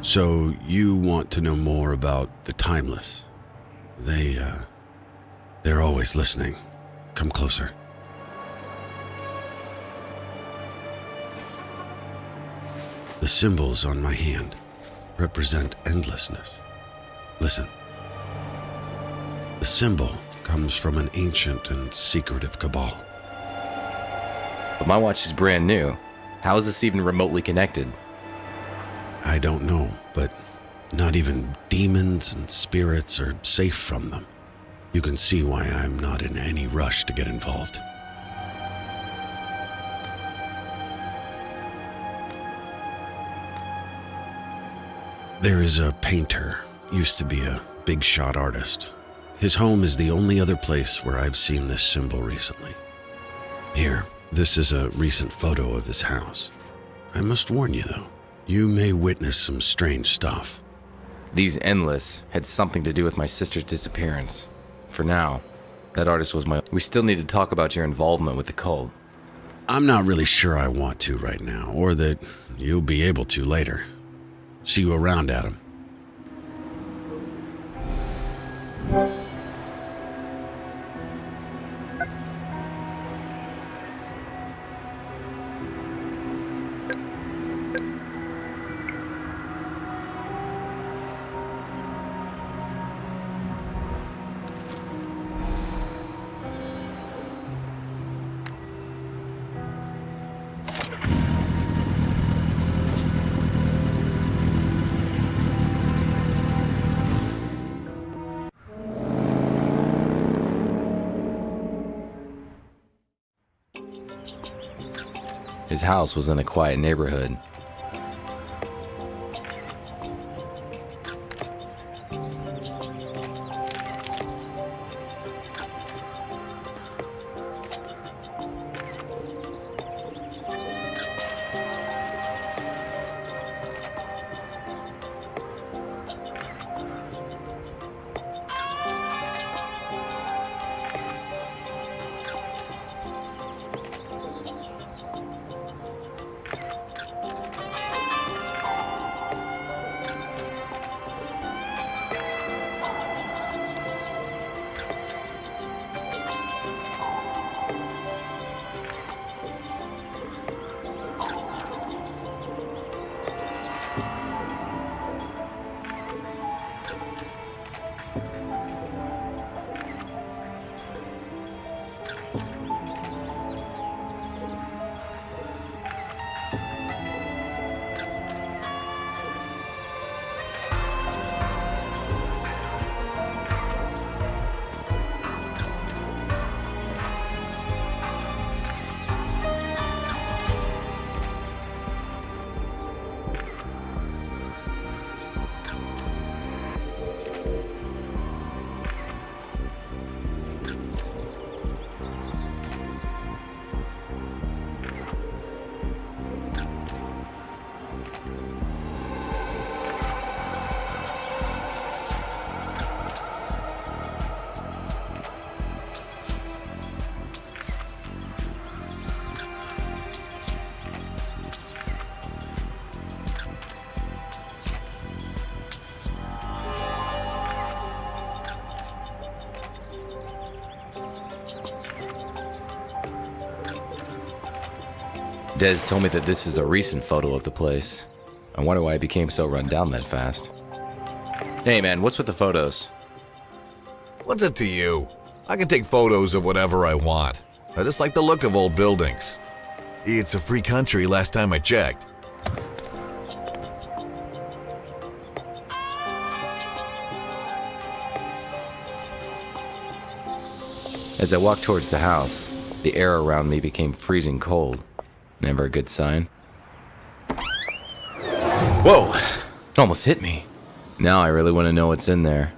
So you want to know more about the timeless? They're always listening. Come closer. The symbols on my hand represent endlessness. Listen. The symbol comes from an ancient and secretive cabal. But my watch is brand new. How is this even remotely connected? I don't know, but not even demons and spirits are safe from them. You can see why I'm not in any rush to get involved. There is a painter, used to be a big shot artist. His home is the only other place where I've seen this symbol recently. Here, this is a recent photo of his house. I must warn you though, you may witness some strange stuff. These endless had something to do with my sister's disappearance. For now, that artist was my... We still need to talk about your involvement with the cult. I'm not really sure I want to right now, or that you'll be able to later. See you around, Adam. His house was in a quiet neighborhood. Des told me that this is a recent photo of the place. I wonder why it became so run down that fast. Hey man, what's with the photos? What's it to you? I can take photos of whatever I want. I just like the look of old buildings. It's a free country last time I checked. As I walked towards the house, the air around me became freezing cold. Never a good sign. Whoa! It almost hit me. Now I really want to know what's in there.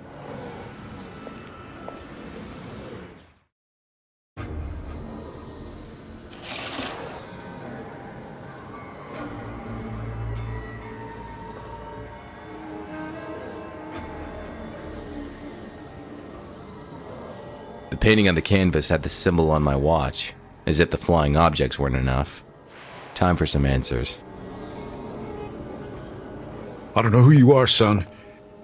The painting on the canvas had the symbol on my watch, as if the flying objects weren't enough. Time for some answers. I don't know who you are, son,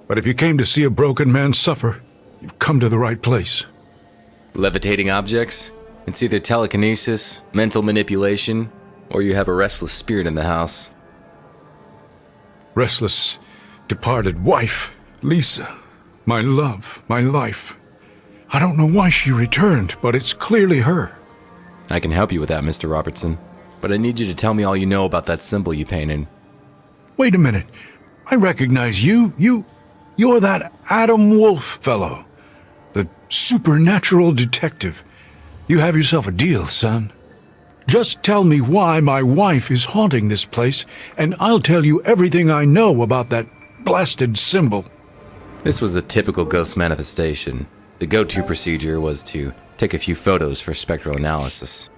but if you came to see a broken man suffer, you've come to the right place. Levitating objects? It's either telekinesis, mental manipulation, or you have a restless spirit in the house. Restless, departed wife, Lisa, my love, my life. I don't know why she returned, but it's clearly her. I can help you with that, Mr. Robertson, but I need you to tell me all you know about that symbol you painted. Wait a minute. I recognize you. You're that Adam Wolf fellow. The supernatural detective. You have yourself a deal, son. Just tell me why my wife is haunting this place, and I'll tell you everything I know about that blasted symbol. This was a typical ghost manifestation. The go-to procedure was to take a few photos for spectral analysis.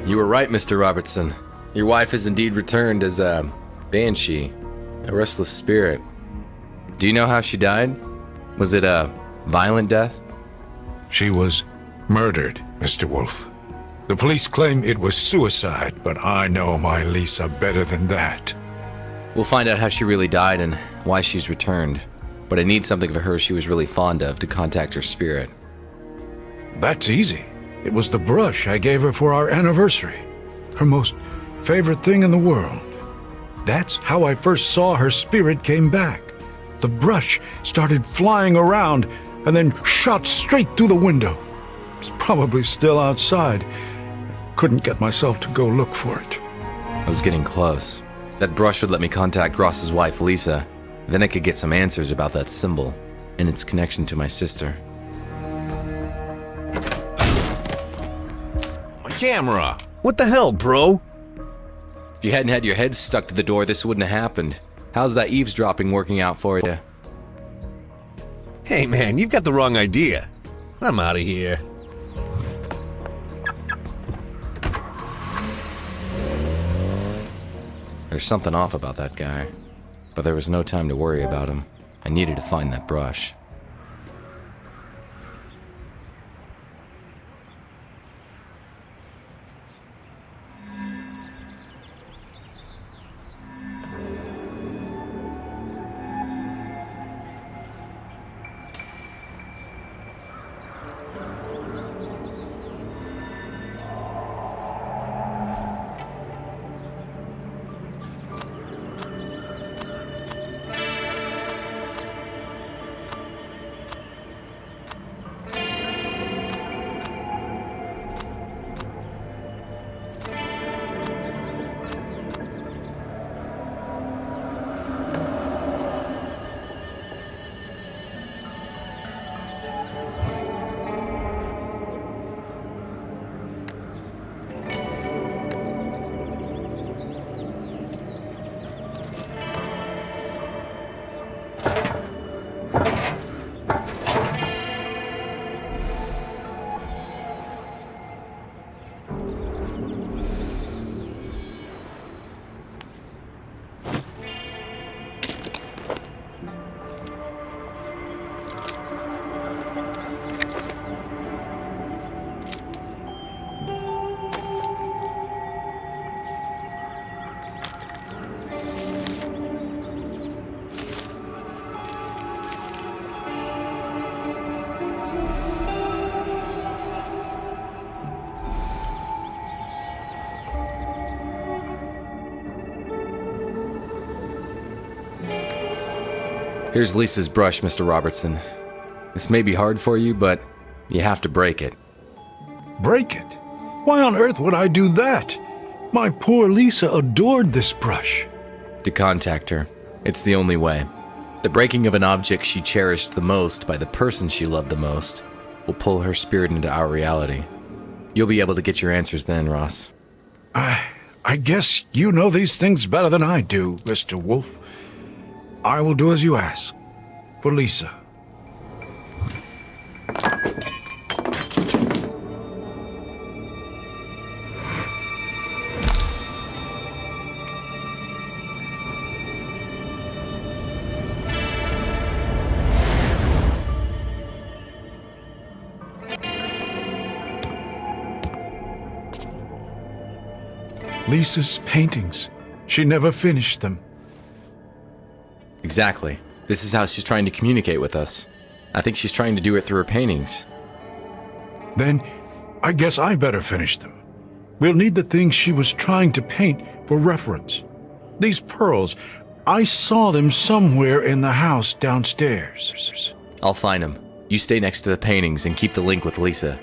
You were right, Mr. Robertson. Your wife has indeed returned as a banshee, a restless spirit. Do you know how she died? Was it a violent death? She was murdered, Mr. Wolf. The police claim it was suicide, but I know my Lisa better than that. We'll find out how she really died and why she's returned. But I need something for her she was really fond of to contact her spirit. That's easy. It was the brush I gave her for our anniversary. Her most favorite thing in the world. That's how I first saw her spirit came back. The brush started flying around and then shot straight through the window. It's probably still outside. Couldn't get myself to go look for it. I was getting close. That brush would let me contact Ross's wife, Lisa. Then I could get some answers about that symbol and its connection to my sister. My camera! What the hell, bro? If you hadn't had your head stuck to the door, this wouldn't have happened. How's that eavesdropping working out for you? Hey man, you've got the wrong idea. I'm out of here. There's something off about that guy. But there was no time to worry about him. I needed to find that brush. Here's Lisa's brush, Mr. Robertson. This may be hard for you, but you have to break it. Break it? Why on earth would I do that? My poor Lisa adored this brush. To contact her. It's the only way. The breaking of an object she cherished the most by the person she loved the most will pull her spirit into our reality. You'll be able to get your answers then, Ross. I guess you know these things better than I do, Mr. Wolf. I will do as you ask. For Lisa. Lisa's paintings. She never finished them. Exactly. This is how she's trying to communicate with us. I think she's trying to do it through her paintings. Then I guess I better finish them. We'll need the things she was trying to paint for reference. These pearls, I saw them somewhere in the house downstairs. I'll find them. You stay next to the paintings and keep the link with Lisa.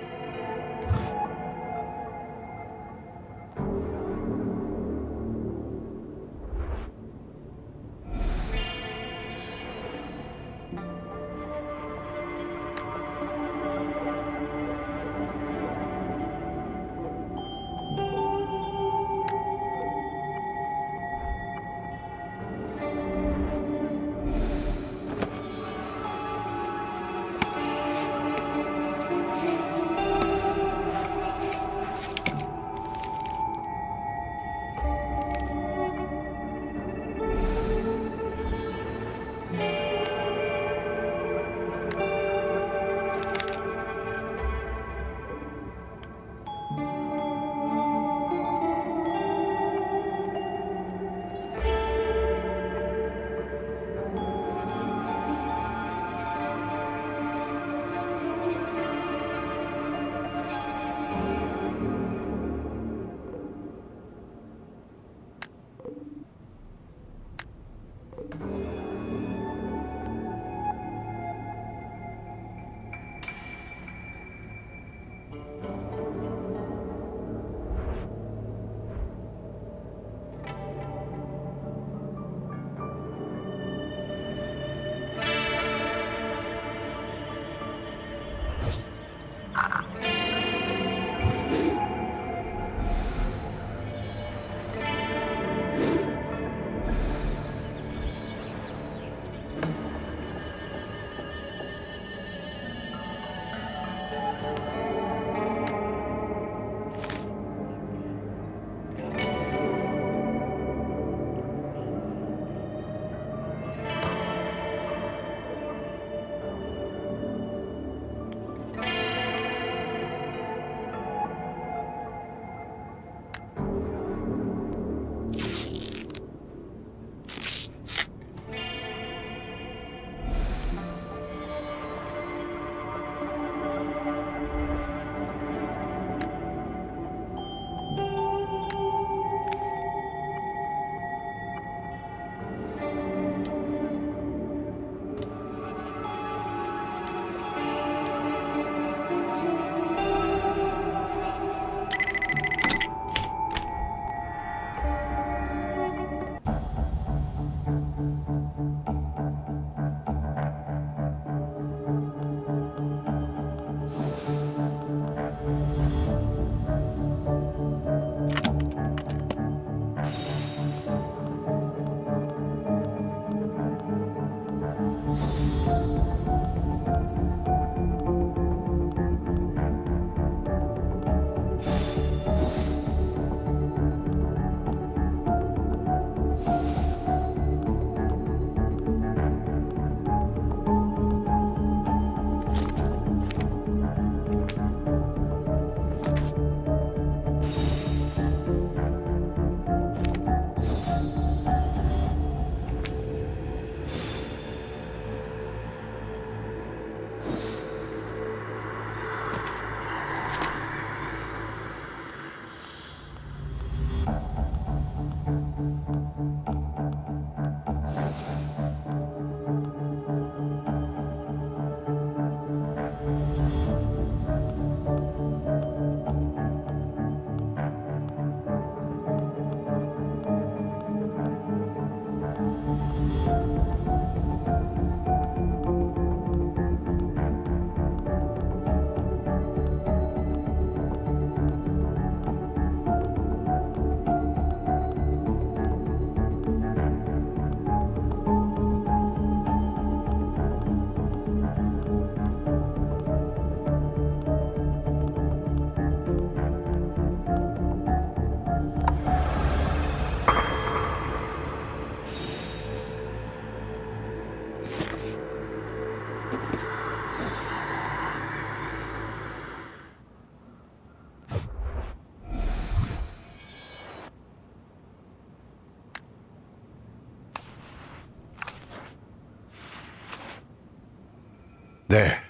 There.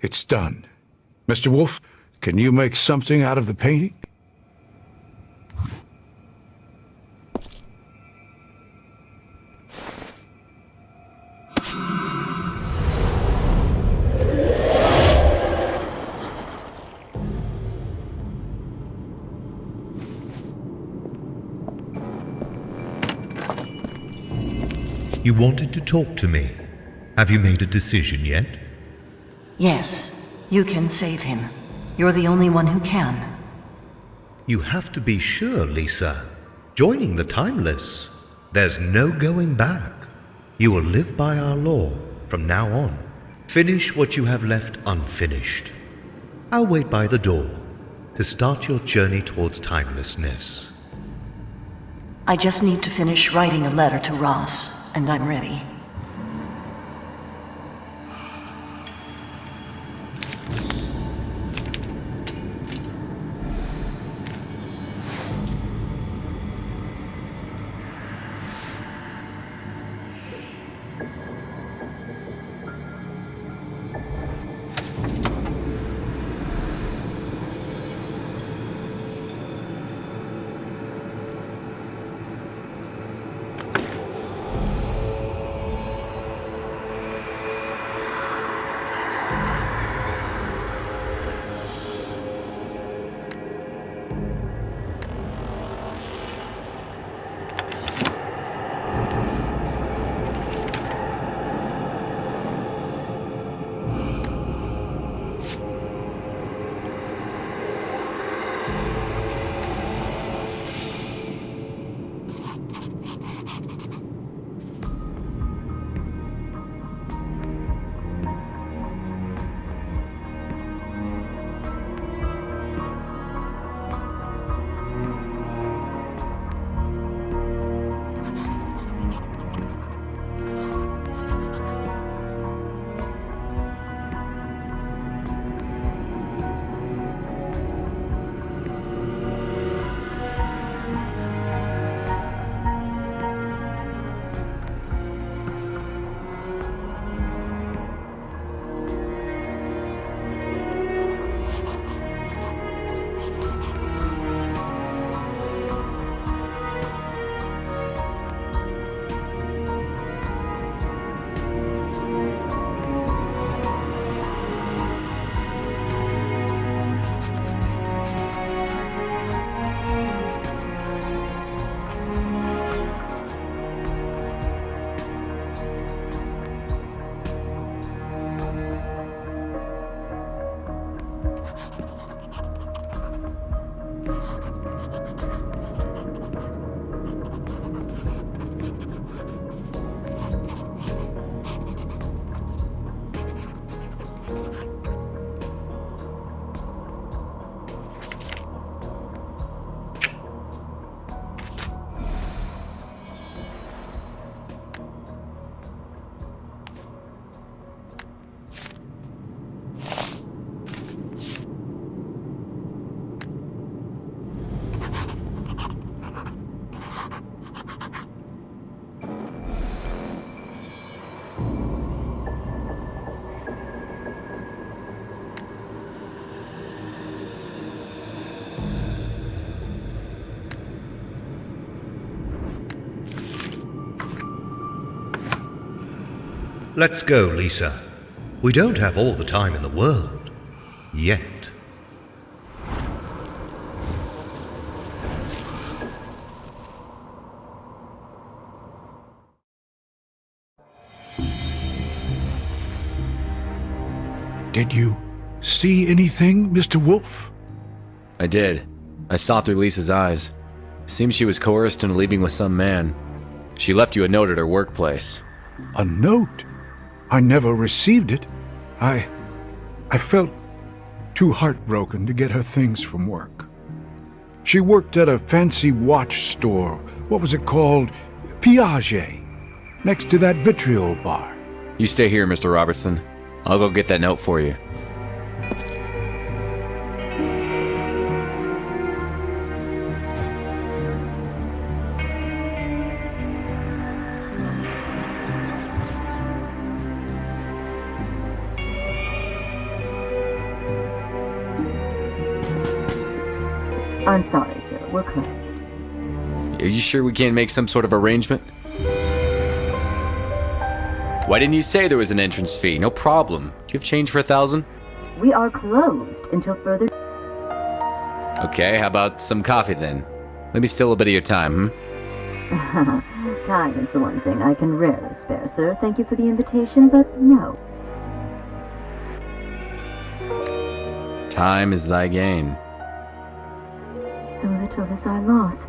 It's done. Mr. Wolf, can you make something out of the painting? You wanted to talk to me. Have you made a decision yet? Yes, you can save him. You're the only one who can. You have to be sure, Lisa. Joining the Timeless. There's no going back. You will live by our law from now on. Finish what you have left unfinished. I'll wait by the door to start your journey towards timelessness. I just need to finish writing a letter to Ross, and I'm ready. Let's go, Lisa. We don't have all the time in the world. Yet. Did you see anything, Mr. Wolf? I did. I saw through Lisa's eyes. Seems she was coerced into leaving with some man. She left you a note at her workplace. A note? I never received it. I felt too heartbroken to get her things from work. She worked at a fancy watch store. What was it called? Piaget. Next to that vitriol bar. You stay here, Mr. Robertson. I'll go get that note for you. I'm sorry, sir. We're closed. Are you sure we can't make some sort of arrangement? Why didn't you say there was an entrance fee? No problem. Do you have change for 1,000? We are closed until further... Okay, how about some coffee then? Let me steal a bit of your time, Time is the one thing I can rarely spare, sir. Thank you for the invitation, but no. Time is thy gain. So little is our loss.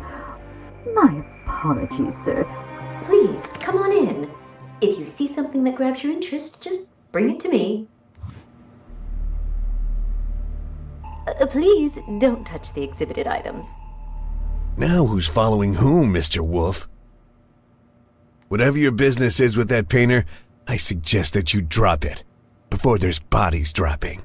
My apologies, sir. Please, come on in. If you see something that grabs your interest, just bring it to me. Please, don't touch the exhibited items. Now who's following whom, Mr. Wolf? Whatever your business is with that painter, I suggest that you drop it before there's bodies dropping.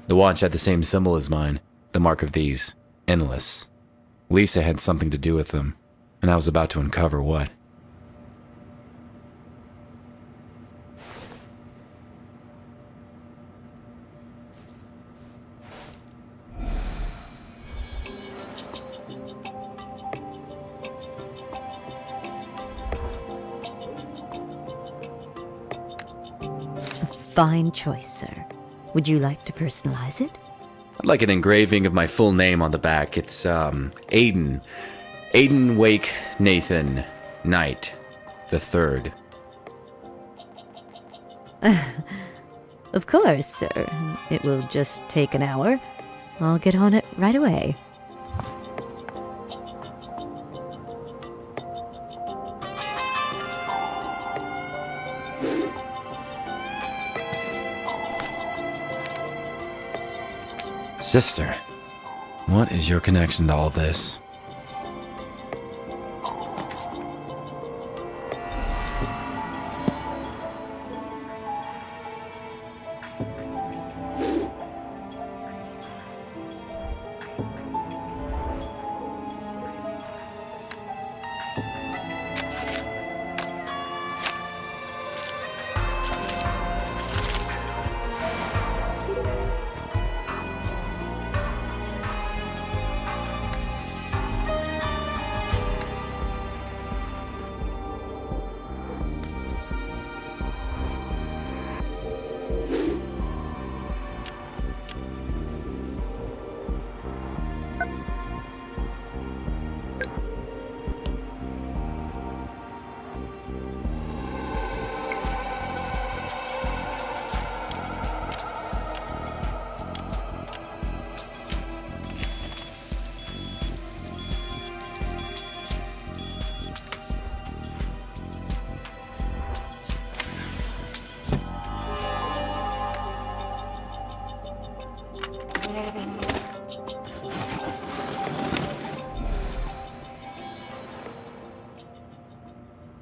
The watch had the same symbol as mine, the mark of these, endless. Lisa had something to do with them, and I was about to uncover what. Fine choice, sir. Would you like to personalize it? I'd like an engraving of my full name on the back. It's, Aiden. Aiden Wake Nathan Knight the Third. Of course, sir. It will just take an hour. I'll get on it right away. Sister, what is your connection to all this?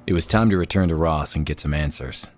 It was time to return to Ross and get some answers.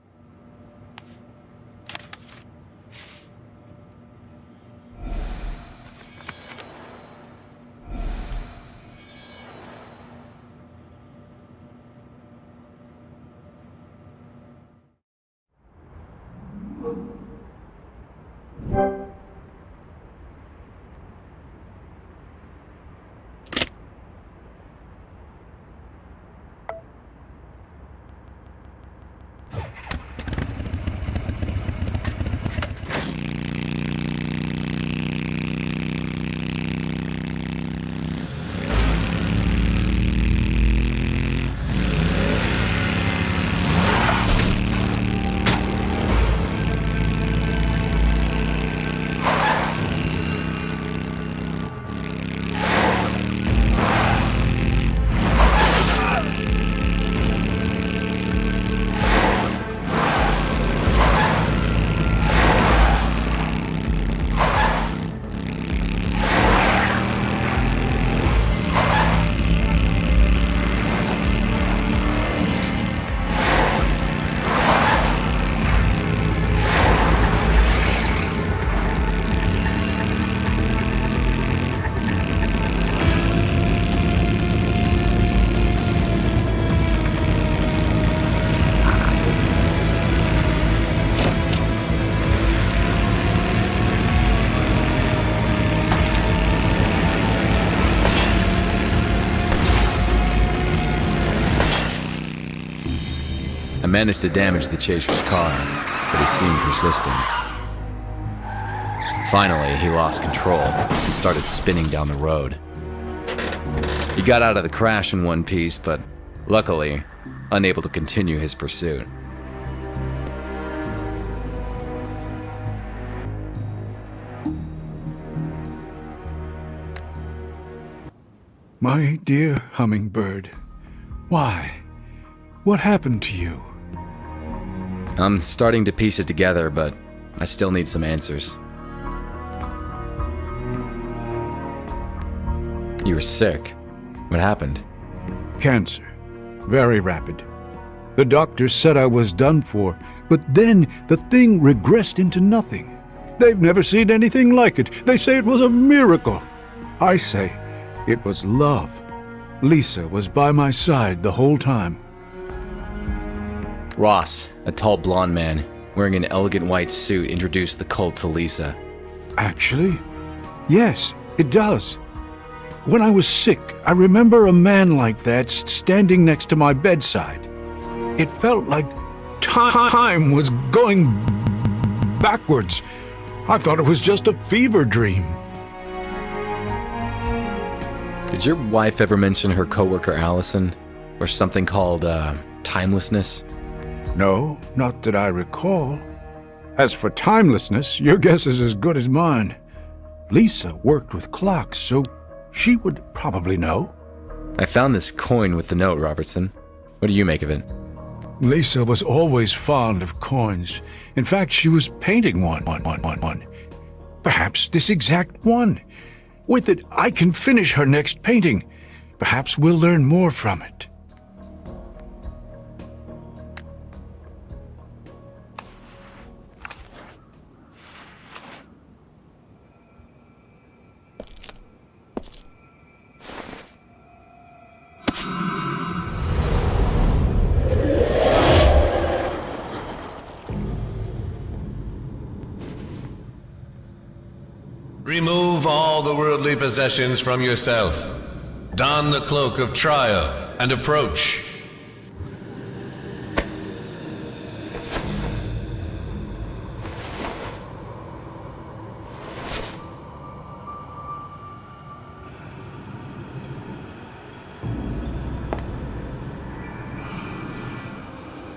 managed to damage the chaser's car, but he seemed persistent. Finally, he lost control and started spinning down the road. He got out of the crash in one piece, but luckily, unable to continue his pursuit. My dear hummingbird, why? What happened to you? I'm starting to piece it together, but I still need some answers. You were sick. What happened? Cancer. Very rapid. The doctors said I was done for, but then the thing regressed into nothing. They've never seen anything like it. They say it was a miracle. I say it was love. Lisa was by my side the whole time. Ross, a tall blonde man, wearing an elegant white suit, introduced the cult to Lisa. Actually, yes, it does. When I was sick, I remember a man like that standing next to my bedside. It felt like time was going backwards. I thought it was just a fever dream. Did your wife ever mention her coworker Allison? Or something called, timelessness? No, not that I recall. As for timelessness, your guess is as good as mine. Lisa worked with clocks, so she would probably know. I found this coin with the note, Robertson. What do you make of it? Lisa was always fond of coins. In fact, she was painting one. Perhaps this exact one. With it, I can finish her next painting. Perhaps we'll learn more from it. Remove all the worldly possessions from yourself. Don the cloak of trial and approach.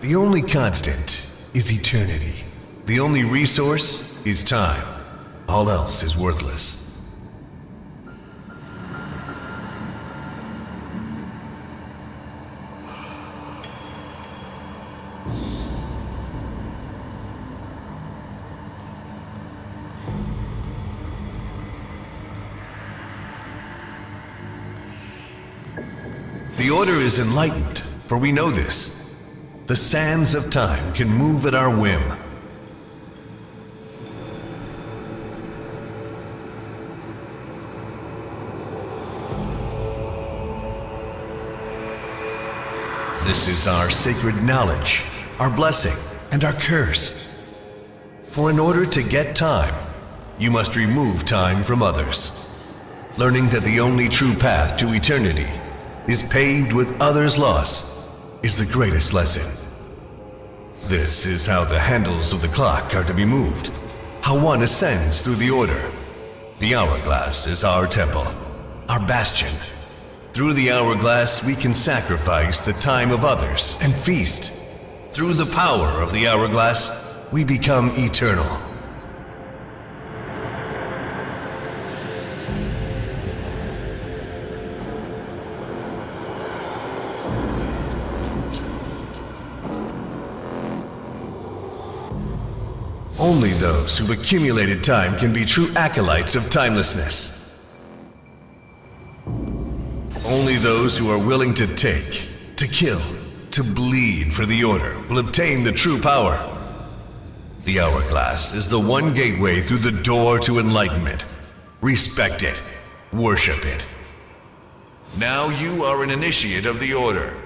The only constant is eternity. The only resource is time. All else is worthless. The Order is enlightened, for we know this. The sands of time can move at our whim. This is our sacred knowledge, our blessing, and our curse. For in order to get time, you must remove time from others. Learning that the only true path to eternity is paved with others' loss is the greatest lesson. This is how the handles of the clock are to be moved, how one ascends through the Order. The hourglass is our temple, our bastion. Through the hourglass, we can sacrifice the time of others and feast. Through the power of the hourglass, we become eternal. Only those who've accumulated time can be true acolytes of timelessness. Only those who are willing to take, to kill, to bleed for the Order will obtain the true power. The hourglass is the one gateway through the door to enlightenment. Respect it. Worship it. Now you are an initiate of the Order.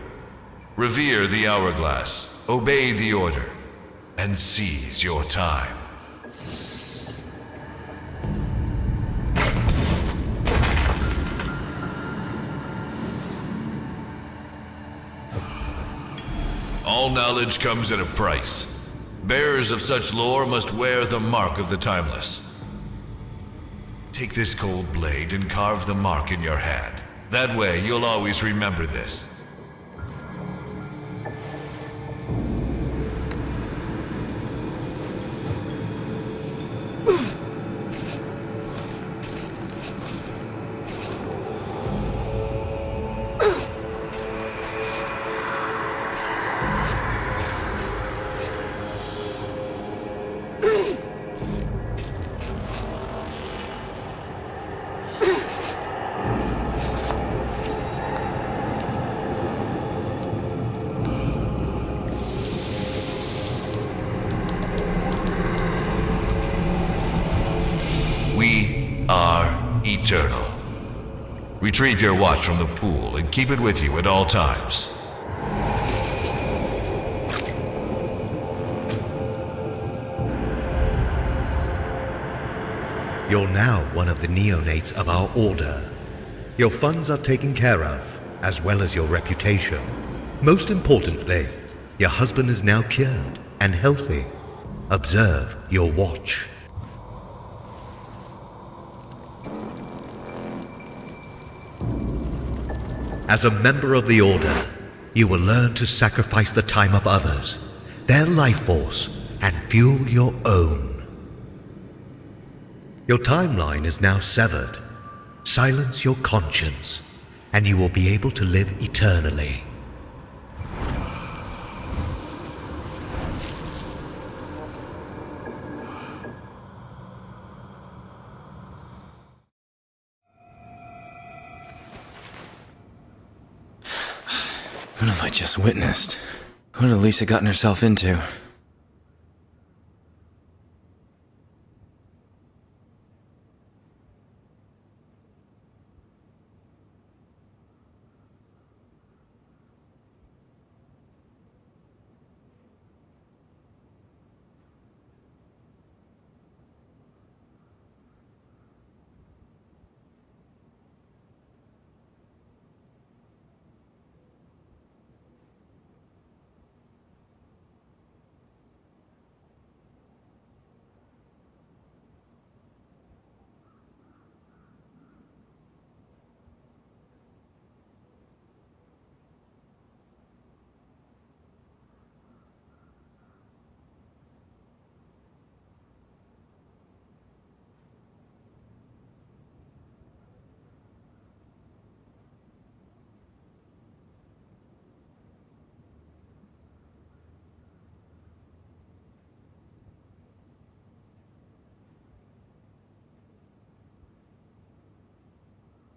Revere the hourglass, obey the Order, and seize your time. All knowledge comes at a price. Bearers of such lore must wear the mark of the timeless. Take this cold blade and carve the mark in your hand. That way, you'll always remember this. We are eternal. Retrieve your watch from the pool and keep it with you at all times. You're now one of the neonates of our order. Your funds are taken care of, as well as your reputation. Most importantly, your husband is now cured and healthy. Observe your watch. As a member of the Order, you will learn to sacrifice the time of others, their life force, and fuel your own. Your timeline is now severed. Silence your conscience, and you will be able to live eternally. What have I just witnessed? What had Lisa gotten herself into?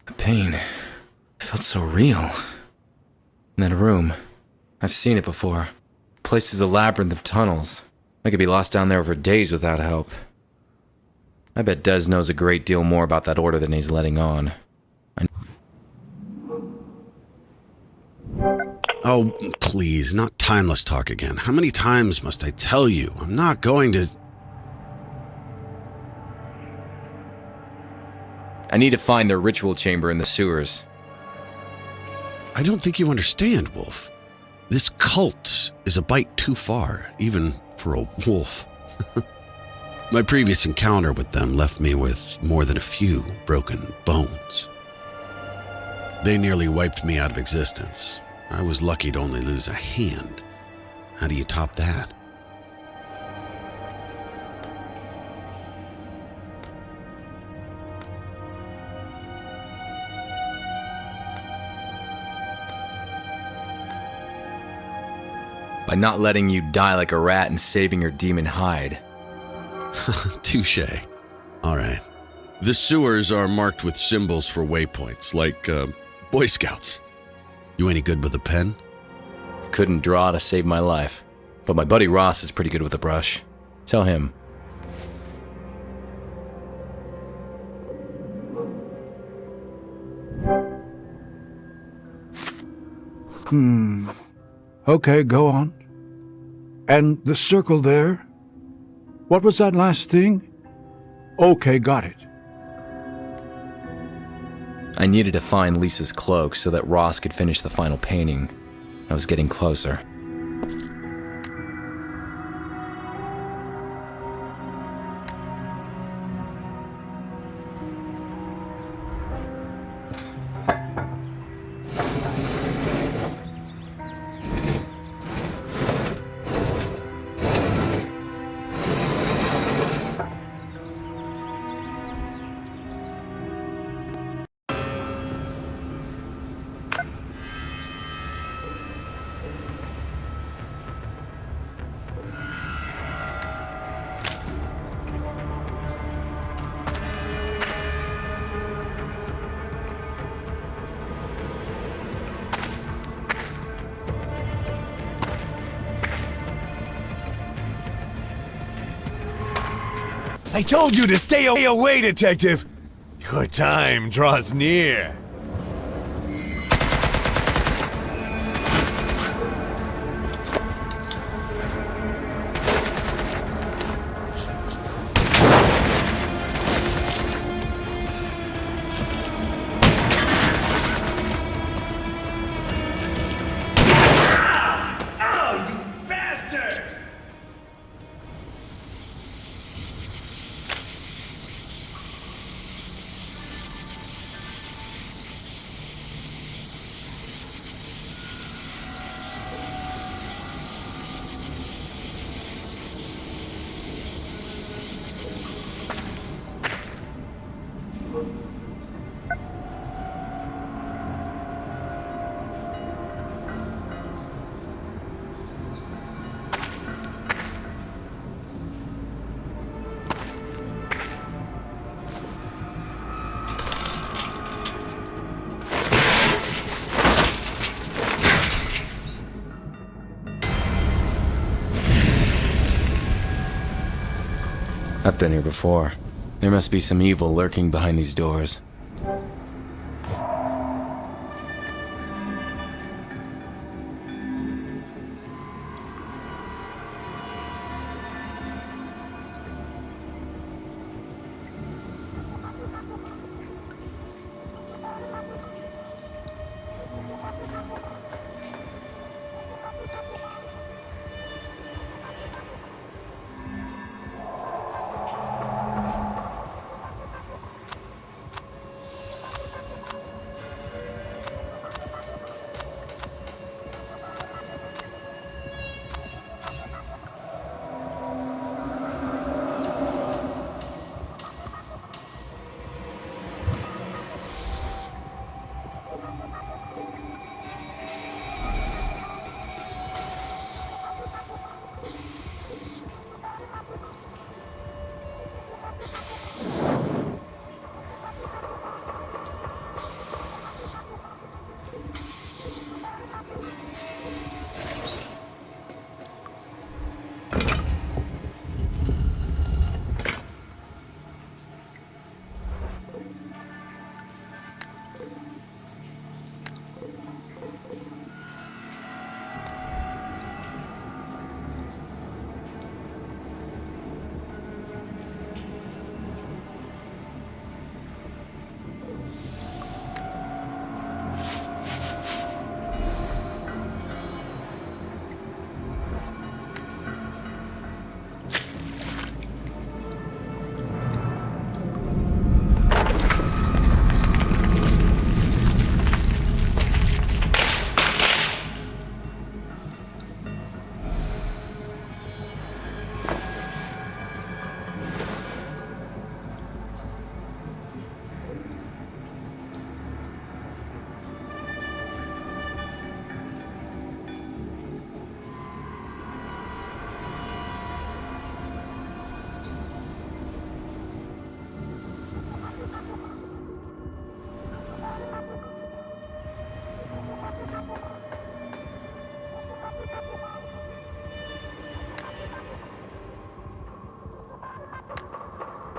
The pain. It felt so real. In that room. I've seen it before. The place is a labyrinth of tunnels. I could be lost down there for days without help. I bet Des knows a great deal more about that order than he's letting on. Oh, please, not timeless talk again. How many times must I tell you? I'm not going to... I need to find their ritual chamber in the sewers. I don't think you understand, Wolf. This cult is a bite too far, even for a wolf. My previous encounter with them left me with more than a few broken bones. They nearly wiped me out of existence. I was lucky to only lose a hand. How do you top that? By not letting you die like a rat and saving your demon hide. Touche. All right. The sewers are marked with symbols for waypoints, like Boy Scouts. You any good with a pen? Couldn't draw to save my life. But my buddy Ross is pretty good with a brush. Tell him. Okay, go on. And the circle there? What was that last thing? Okay, got it. I needed to find Lisa's cloak so that Ross could finish the final painting. I was getting closer. I told you to stay away, Detective! Your time draws near. I've been here before. There must be some evil lurking behind these doors.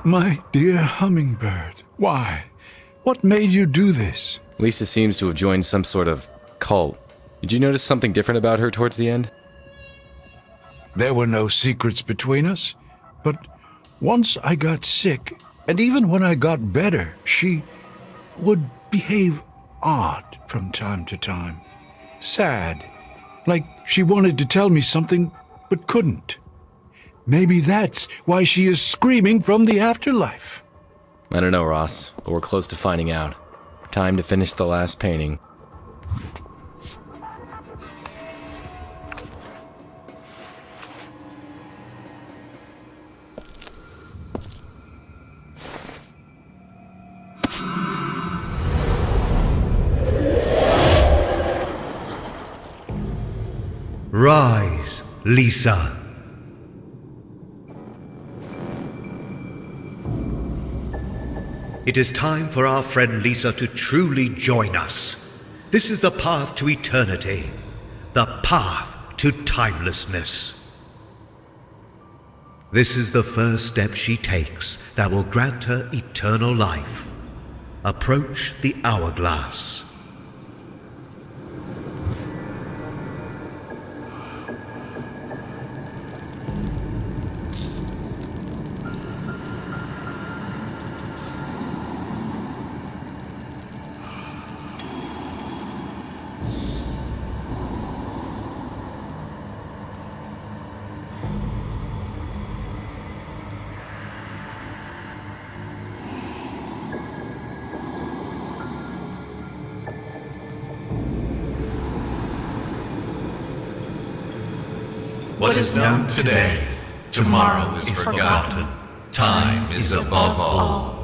My dear hummingbird, why? What made you do this? Lisa seems to have joined some sort of cult. Did you notice something different about her towards the end? There were no secrets between us, but once I got sick, and even when I got better, she would behave odd from time to time. Sad, like she wanted to tell me something but couldn't. Maybe that's why she is screaming from the afterlife. I don't know, Ross, but we're close to finding out. Time to finish the last painting. Rise, Lisa. It is time for our friend Lisa to truly join us. This is the path to eternity, the path to timelessness. This is the first step she takes that will grant her eternal life. Approach the hourglass. What is known today, tomorrow is forgotten. Time is above all.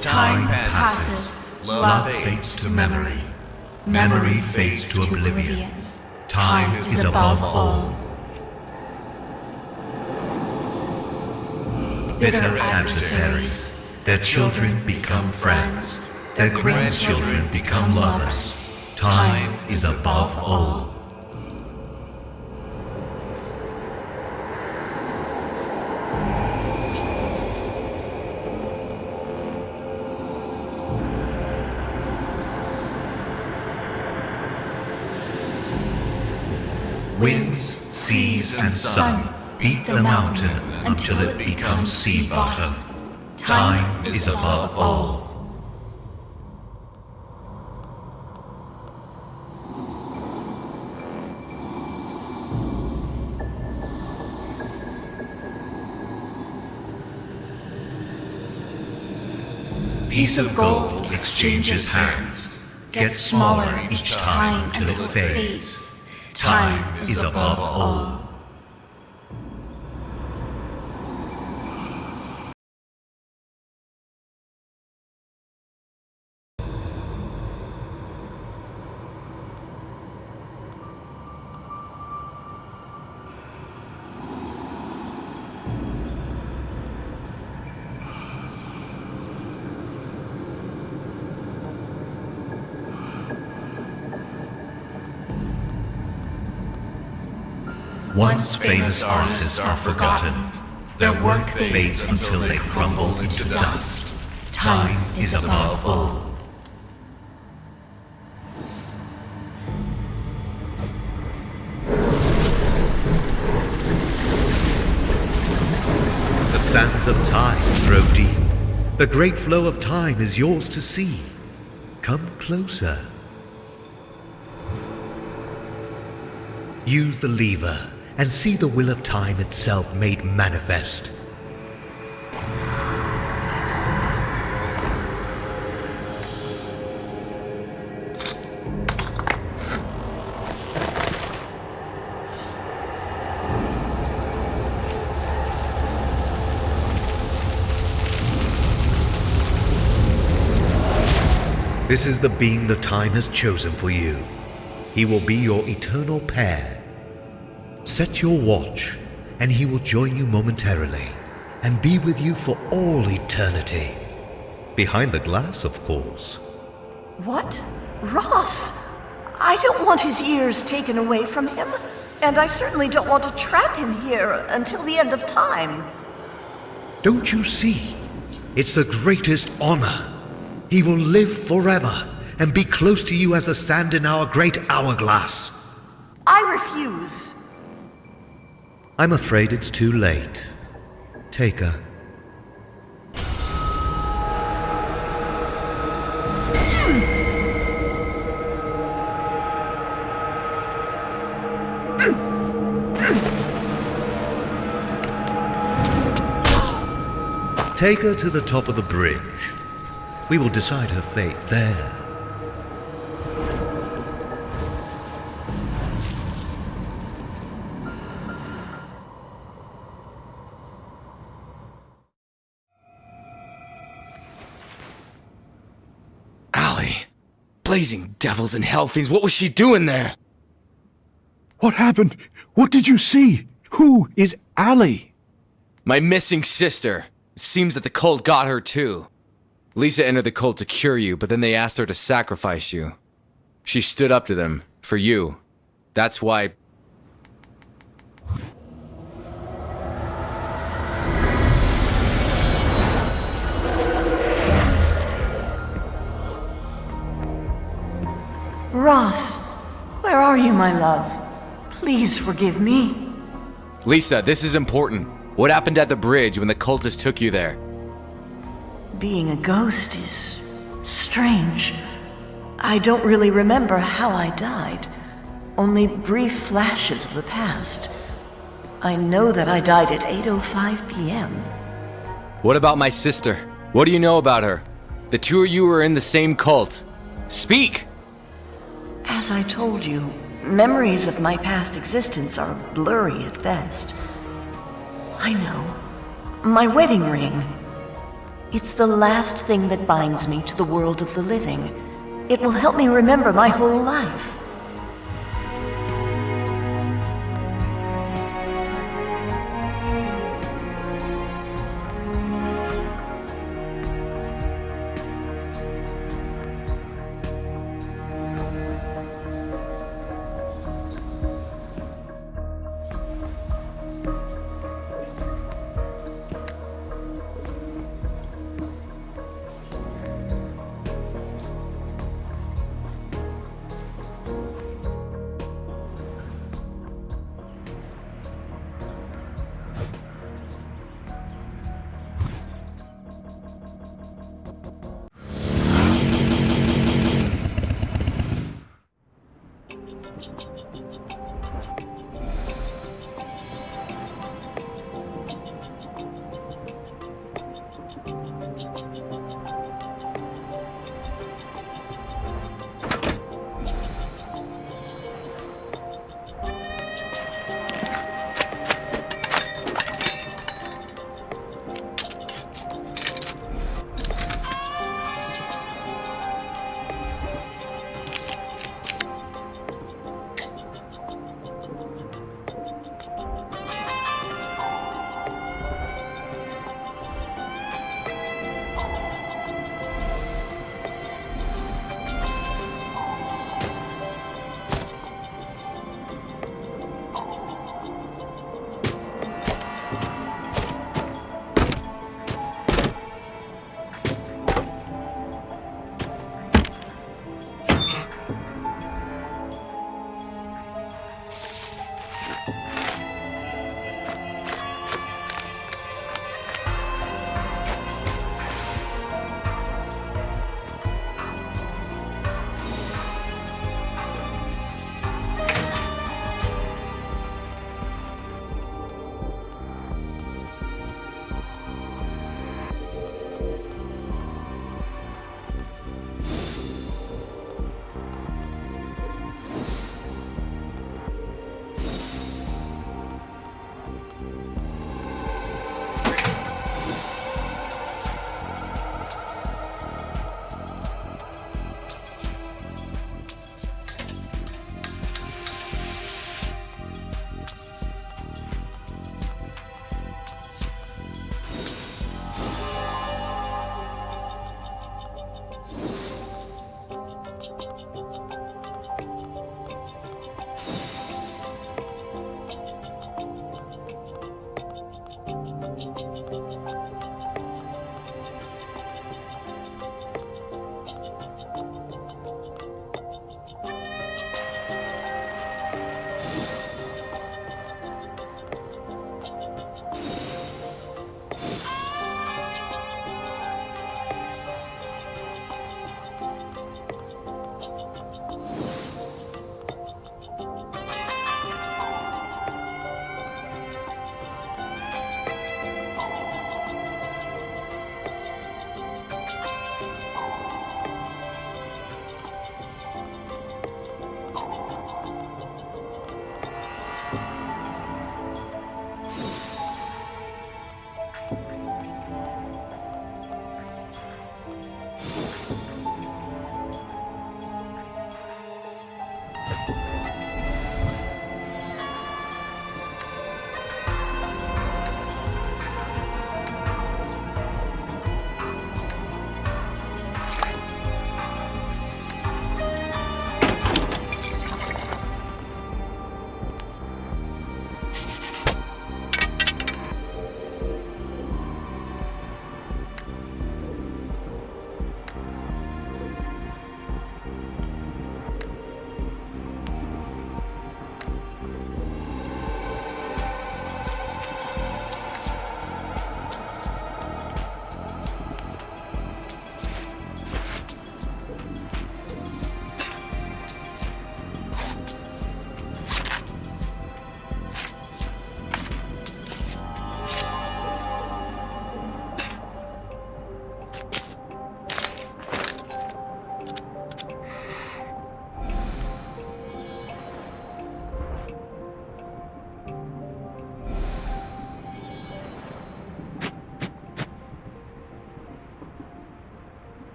Time passes. Love fades to memory. Memory fades to oblivion. Time is above all. Bitter adversaries, their children become friends. Their grandchildren become lovers. Time is above all. Winds, seas, and sun beat the mountain until it becomes sea bottom. Time is above all. Piece of gold exchanges hands, gets smaller each time until it fades. Time is above all. Once famous artists are forgotten, their work fades until they crumble into dust. Time is above all. The sands of time grow deep. The great flow of time is yours to see. Come closer. Use the lever and see the will of time itself made manifest. This is the being the time has chosen for you. He will be your eternal pair. Set your watch, and he will join you momentarily, and be with you for all eternity. Behind the glass, of course. What? Ross! I don't want his years taken away from him, and I certainly don't want to trap him here until the end of time. Don't you see? It's the greatest honor. He will live forever and be close to you as the sand in our great hourglass. I refuse. I'm afraid it's too late. Take her. Take her to the top of the bridge. We will decide her fate there. Allie. Blazing devils and hellfiends, what was she doing there? What happened? What did you see? Who is Allie? My missing sister. It seems that the cult got her too. Lisa entered the cult to cure you, but then they asked her to sacrifice you. She stood up to them, For you. That's why. Ross, where are you, my love? Please forgive me. Lisa, this is important. What happened at the bridge when the cultists took you there? Being a ghost is strange. I don't really remember how I died. Only brief flashes of the past. I know that I died at 8:05 p.m. What about my sister? What do you know about her? The two of you were in the same cult. Speak! As I told you, memories of my past existence are blurry at best. I know. My wedding ring. It's the last thing that binds me to the world of the living. It will help me remember my whole life.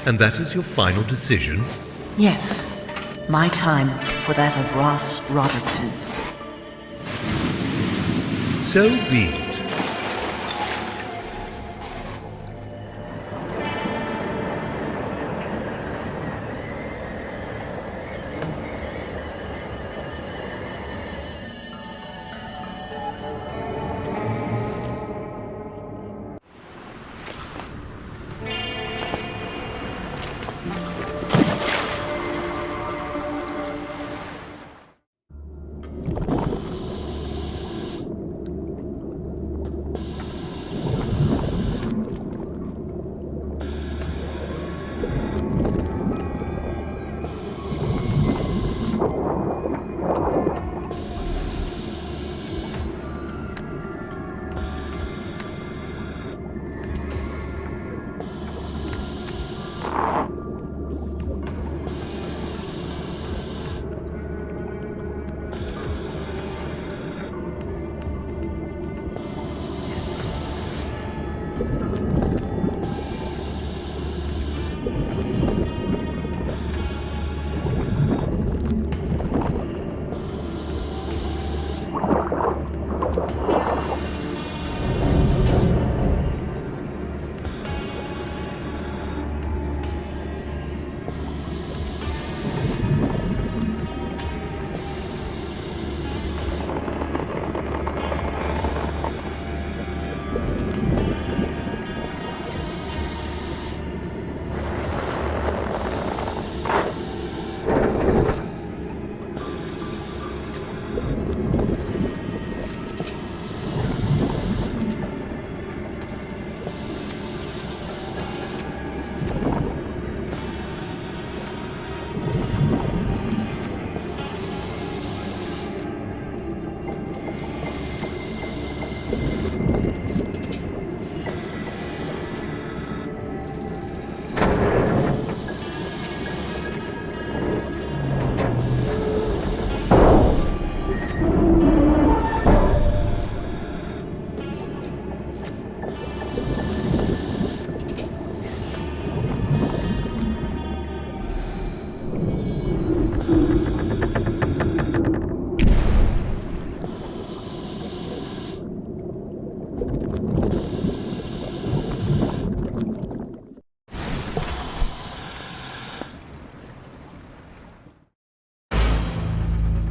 And that is your final decision? Yes, my time for that of Ross Robertson. So be it.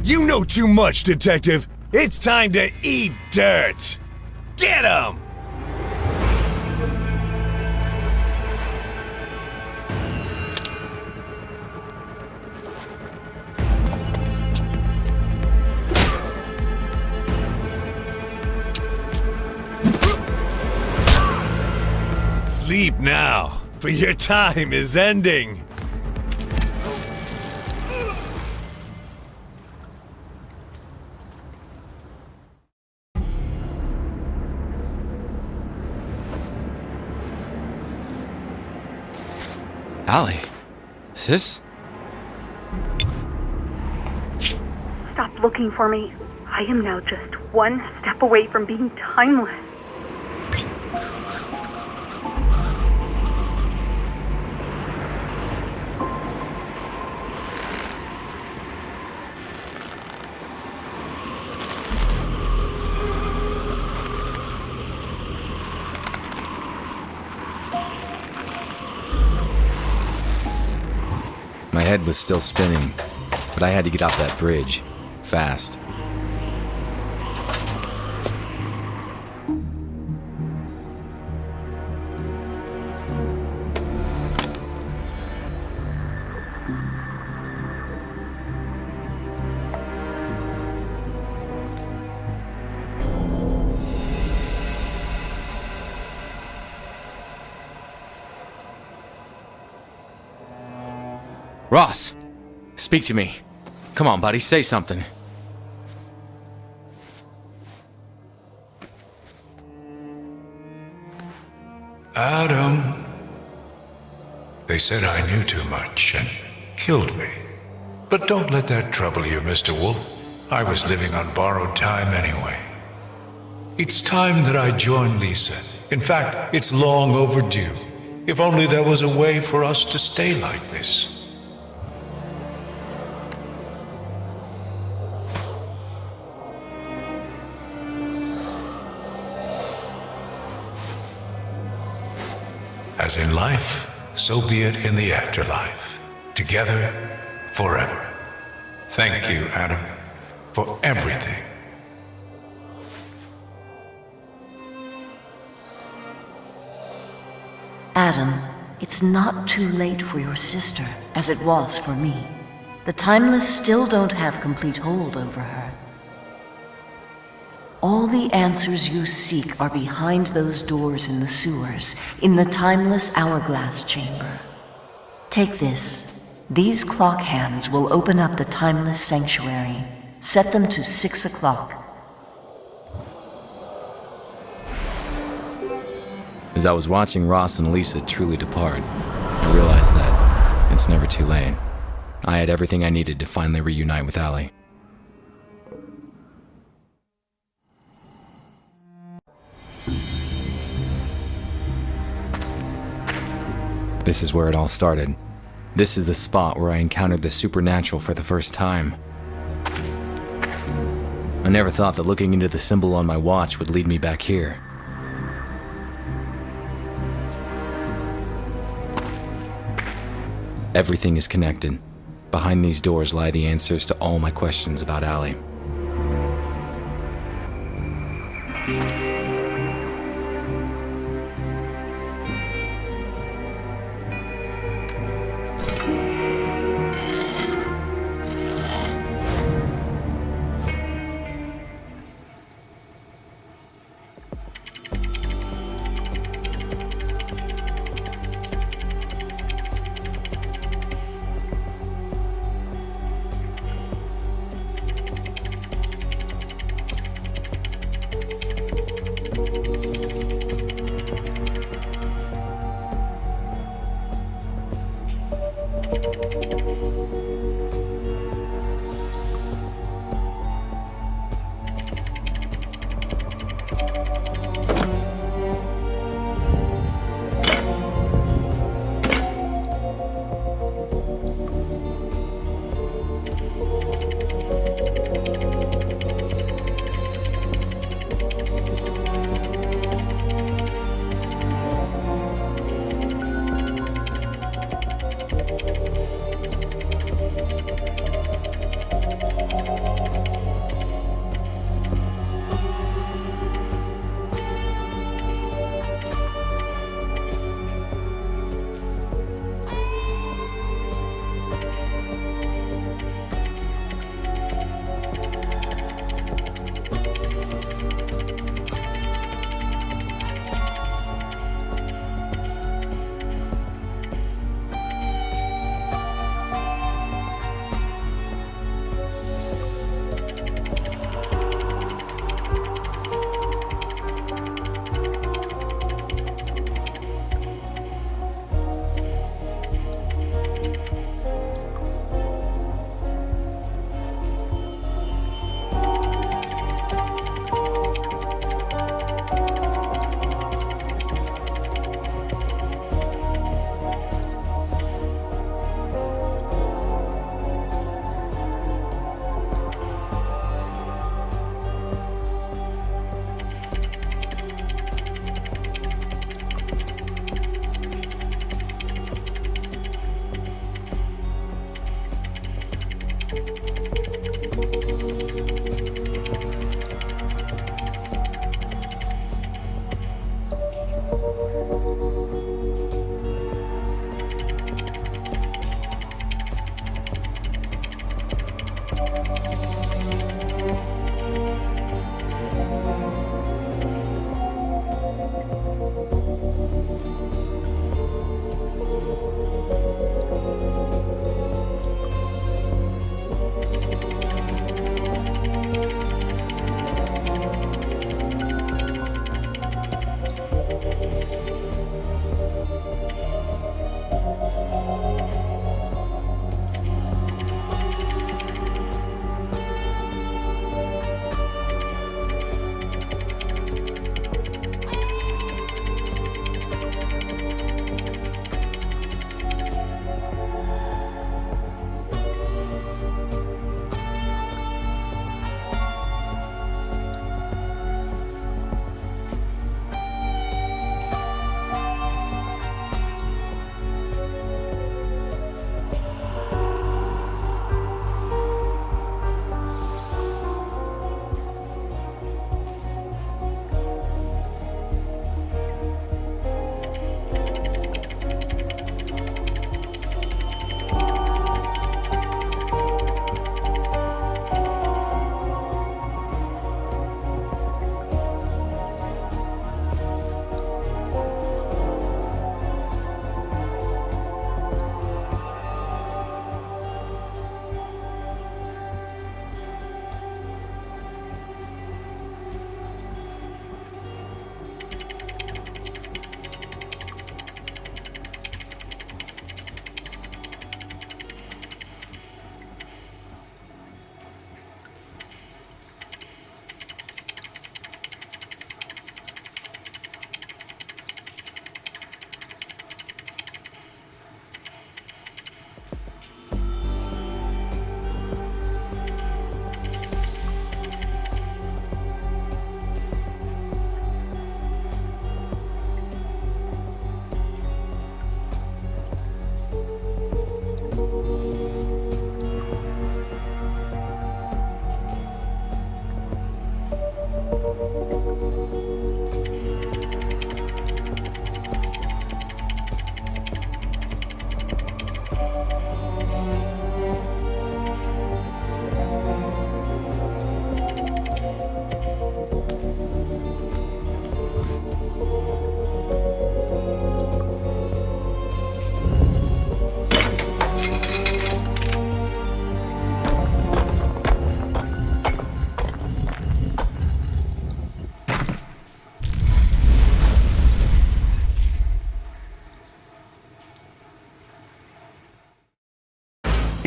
You know too much, Detective. It's time to eat dirt. Get 'em! Sleep now, for your time is ending. Allie, is this? Stop looking for me. I am now just one step away from being timeless. My head was still spinning, but I had to get off that bridge. Fast. Ross! Speak to me. Come on, buddy, say something. Adam. They said I knew too much and killed me. But don't let that trouble you, Mr. Wolf. I was living on borrowed time anyway. It's time that I join Lisa. In fact, it's long overdue. If only there was a way for us to stay like this. As in life, so be it in the afterlife. Together, forever. Thank you, Adam, for everything. Adam, it's not too late for your sister, as it was for me. The Timeless still don't have complete hold over her. All the answers you seek are behind those doors in the sewers, in the Timeless Hourglass Chamber. Take this. These clock hands will open up the Timeless Sanctuary. Set them to 6 o'clock. As I was watching Ross and Lisa truly depart, I realized that it's never too late. I had everything I needed to finally reunite with Allie. This is where it all started. This is the spot where I encountered the supernatural for the first time. I never thought that looking into the symbol on my watch would lead me back here. Everything is connected. Behind these doors lie the answers to all my questions about Allie.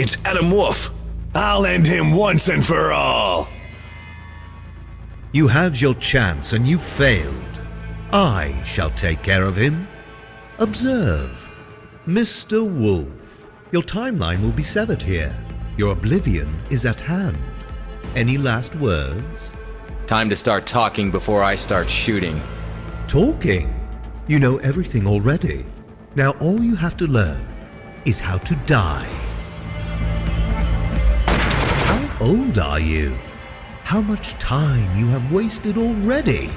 It's Adam Wolf. I'll end him once and for all. You had your chance and you failed. I shall take care of him. Observe. Mr. Wolf, your timeline will be severed here. Your oblivion is at hand. Any last words? Time to start talking before I start shooting. Talking? You know everything already. Now all you have to learn is how to die. How old are you? How much time you have wasted already?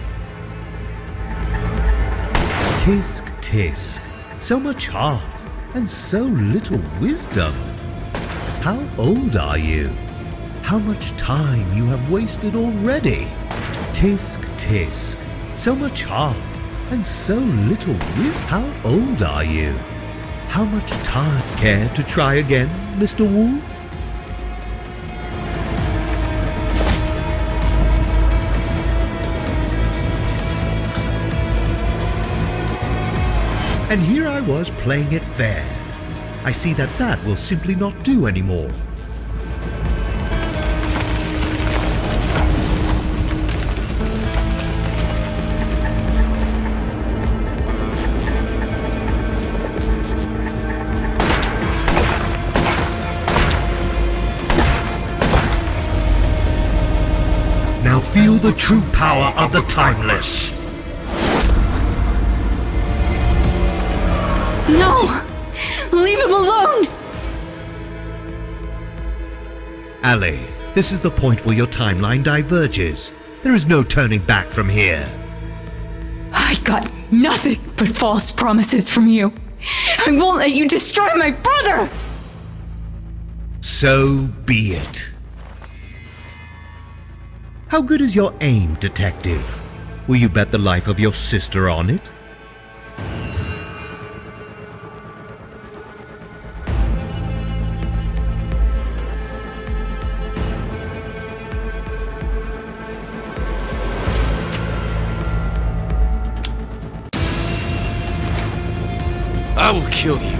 Tisk, tisk. So much heart and so little wisdom. How old are you? How much time you have wasted already? Tisk, tisk. So much heart and so little wisdom. How old are you? How much time? Care to try again, Mr. Wolf? And here I was playing it fair. I see that that will simply not do anymore. Now feel the true power of the Timeless. No! Leave him alone! Ali, this is the point where your timeline diverges. There is no turning back from here. I got nothing but false promises from you. I won't let you destroy my brother! So be it. How good is your aim, detective? Will you bet the life of your sister on it? I will kill you.